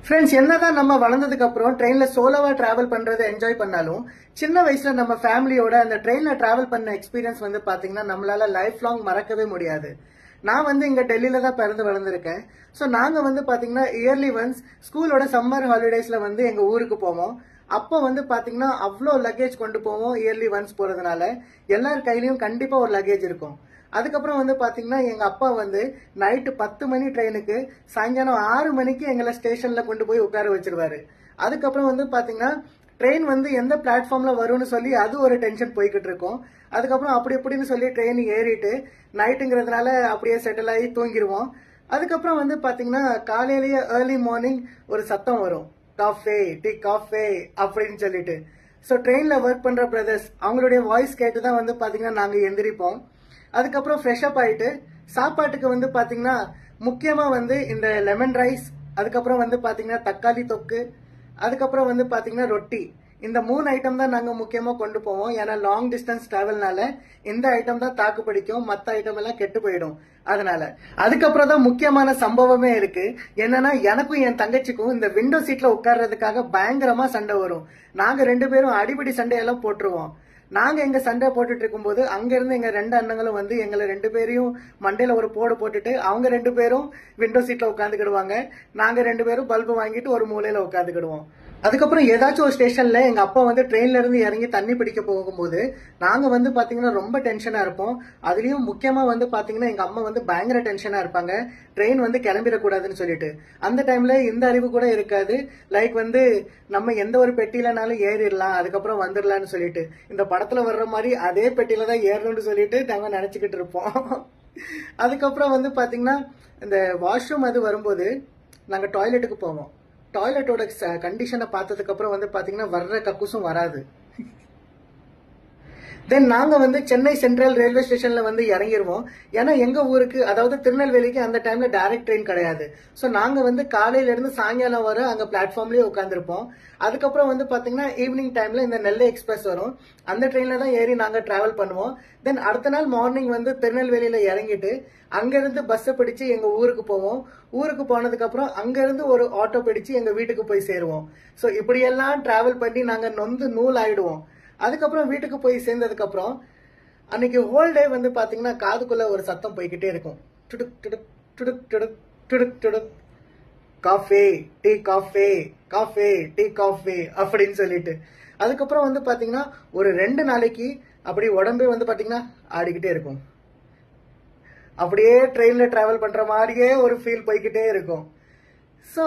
Friends, என்னதான் நம்ம வளர்ந்ததுக்கு அப்புறம் ட்ரெயின்ல சோலோவா டிராவல் பண்றதை என்ஜாய் பண்ணாலும் சின்ன வயசுல நம்ம ஃபேமிலியோட அந்த ட்ரெயின்ல டிராவல் பண்ண எக்ஸ்பீரியன்ஸ் வந்து பாத்தீங்கன்னா நம்மளால லைஃப் லாங் மறக்கவே முடியாது. நான் வந்து இங்க டெல்லியில தான் பிறந்து வளர்ந்துருக்கேன். ஸோ நாங்க வந்து பாத்தீங்கன்னா இயர்லி ஒன்ஸ் ஸ்கூலோட சம்மர் ஹாலிடேஸ்ல வந்து எங்க ஊருக்கு போவோம். அப்போ வந்து பாத்தீங்கன்னா அவ்வளோ லக்கேஜ் கொண்டு போவோம். இயர்லி ஒன்ஸ் போறதுனால எல்லார் கையிலயும் கண்டிப்பா ஒரு லக்கேஜ் இருக்கும். அதுக்கப்புறம் வந்து பாத்தீங்கன்னா எங்க அப்பா வந்து நைட்டு 10 மணி ட்ரெயினுக்கு சாயங்காலம் 6 மணிக்கு எங்களை ஸ்டேஷன்ல கொண்டு போய் உட்கார வச்சிருவாரு. அதுக்கப்புறம் வந்து பாத்தீங்கன்னா ட்ரெயின் வந்து எந்த பிளாட்ஃபார்ம்ல வரும்னு சொல்லி அது ஒரு டென்ஷன் போய்கிட்டு இருக்கும். அதுக்கப்புறம் அப்படி இப்படின்னு சொல்லி ட்ரெயின் ஏறிட்டு நைட்டுங்கிறதுனால அப்படியே செட்டில் ஆகி தூங்கிடுவோம். அதுக்கப்புறம் வந்து பாத்தீங்கன்னா காலையிலேயே ஏர்லி மார்னிங் ஒரு சத்தம் வரும், காஃபே டீ காஃபே அப்படின்னு சொல்லிட்டு. ஸோ ட்ரெயின்ல ஒர்க் பண்ற பிரதர்ஸ் அவங்களுடைய வாய்ஸ் கேட்டு தான் வந்து பாத்தீங்கன்னா நாங்க எந்திரிப்போம். அதுக்கப்புறம் ஃப்ரெஷ் அப் ஆயிட்டு சாப்பாட்டுக்கு வந்து பாத்தீங்கன்னா முக்கியமா வந்து இந்த லெமன் ரைஸ், அதுக்கப்புறம் வந்து பாத்தீங்கன்னா தக்காளி தொக்கு, அதுக்கப்புறம் வந்து பாத்தீங்கன்னா ரொட்டி. இந்த 3 ஐட்டம் தான் நாங்க முக்கியமா கொண்டு போவோம். ஏன்னா லாங் டிஸ்டன்ஸ் டிராவல்னால இந்த ஐட்டம் தான் தாக்கு பிடிக்கும், மத்த ஐட்டம் எல்லாம் கெட்டு போயிடும். அதனால அதுக்கப்புறம் தான் முக்கியமான சம்பவமே இருக்கு. என்னன்னா எனக்கும் என் தங்கச்சிக்கும் இந்த விண்டோ சீட்ல உட்கார்றதுக்காக பயங்கரமா சண்டை வரும். நாங்க 2 பேரும் அடிபடி சண்டையெல்லாம் போட்டுருவோம். நாங்க எங்க சண்டை போட்டுட்டு இருக்கும்போது அங்க இருந்து எங்க 2 அண்ணங்களும் வந்து எங்களை 2 பேரையும் மண்டையில ஒரு போடு போட்டுட்டு அவங்க 2 பேரும் விண்டோ சீட்ல உட்காந்துக்கிடுவாங்க. நாங்க 2 பேரும் பல்பு வாங்கிட்டு ஒரு மூலையில உட்காந்துக்கிடுவோம். அதுக்கப்புறம் ஏதாச்சும் ஒரு ஸ்டேஷன்ல எங்க அப்பா வந்து ட்ரெயின்ல இருந்து இறங்கி தண்ணி பிடிக்க போகும்போது நாங்க வந்து பாத்தீங்கன்னா ரொம்ப டென்ஷனா இருப்போம். அதுலயும் முக்கியமா வந்து பாத்தீங்கன்னா எங்க அம்மா வந்து பயங்கர டென்ஷனா இருப்பாங்க, ட்ரெயின் வந்து கிளம்பிடக்கூடாதுன்னு சொல்லிட்டு. அந்த டைம்ல இந்த அறிவு கூட இருக்காது. லைக் வந்து நம்ம எந்த ஒரு பெட்டியிலனாலும் ஏறிடலாம், அதுக்கப்புறம் வந்துடலாம்னு சொல்லிட்டு இந்த படத்துல வர்ற மாதிரி அதே பெட்டியில தான் ஏறணும்னு சொல்லிட்டு நாங்க நினைச்சுக்கிட்டு இருப்போம். அதுக்கப்புறம் வந்து பாத்தீங்கன்னா இந்த வாஷ்ரூம் அது வரும்போது நாங்க டாய்லெட்டுக்கு போவோம். டாய்லெட்டோட கண்டிஷனை பார்த்ததுக்கு அப்புறம் வந்து பாத்தீங்கன்னா வர்ற கக்கூசும் வராது. தென் நாங்க வந்து சென்னை சென்ட்ரல் ரயில்வே ஸ்டேஷன்ல வந்து இறங்கிடுவோம். ஏன்னா எங்க ஊருக்கு, அதாவது திருநெல்வேலிக்கு அந்த டைம்ல டைரக்ட் ட்ரெயின் கிடையாது. ஸோ நாங்க வந்து காலையில இருந்து சாயங்காலம் வர அங்க பிளாட்ஃபார்ம்லயே உட்காந்துருப்போம். அதுக்கப்புறம் வந்து பாத்தீங்கன்னா ஈவினிங் டைம்ல இந்த நெல்லை எக்ஸ்பிரஸ் வரும். அந்த ட்ரெயின்ல தான் ஏறி நாங்க டிராவல் பண்ணுவோம். தென் அடுத்த நாள் மார்னிங் வந்து திருநெல்வேலியில இறங்கிட்டு அங்கிருந்து பஸ்ஸை பிடிச்சு எங்க ஊருக்கு போவோம். ஊருக்கு போனதுக்கு அப்புறம் அங்கிருந்து ஒரு ஆட்டோ பிடிச்சு எங்க வீட்டுக்கு போய் சேருவோம். ஸோ இப்படியெல்லாம் டிராவல் பண்ணி நாங்க நொந்து நூல் ஆயிடுவோம். அதுக்கப்புறம் வீட்டுக்கு போய் சேர்ந்ததுக்கு அப்புறம் அன்னைக்கு ஹோல் டே வந்து பாத்தீங்கன்னா காதுக்குள்ள ஒரு சத்தம் போய்கிட்டே இருக்கும். டுடுக் டுடுக் டுடுக் டுடுக் டுடுக் டுடுக் coffee tea coffee, coffee tea coffee அப்படின்னு சொல்லிட்டு. அதுக்கப்புறம் வந்து பாத்தீங்கன்னா ஒரு 2 நாளைக்கு அப்படி உடம்பே வந்து பாத்தீங்கன்னா ஆடிக்கிட்டே இருக்கும். அப்படியே ட்ரெயின்ல டிராவல் பண்ற மாதிரியே ஒரு ஃபீல் போய்கிட்டே இருக்கும். ஸோ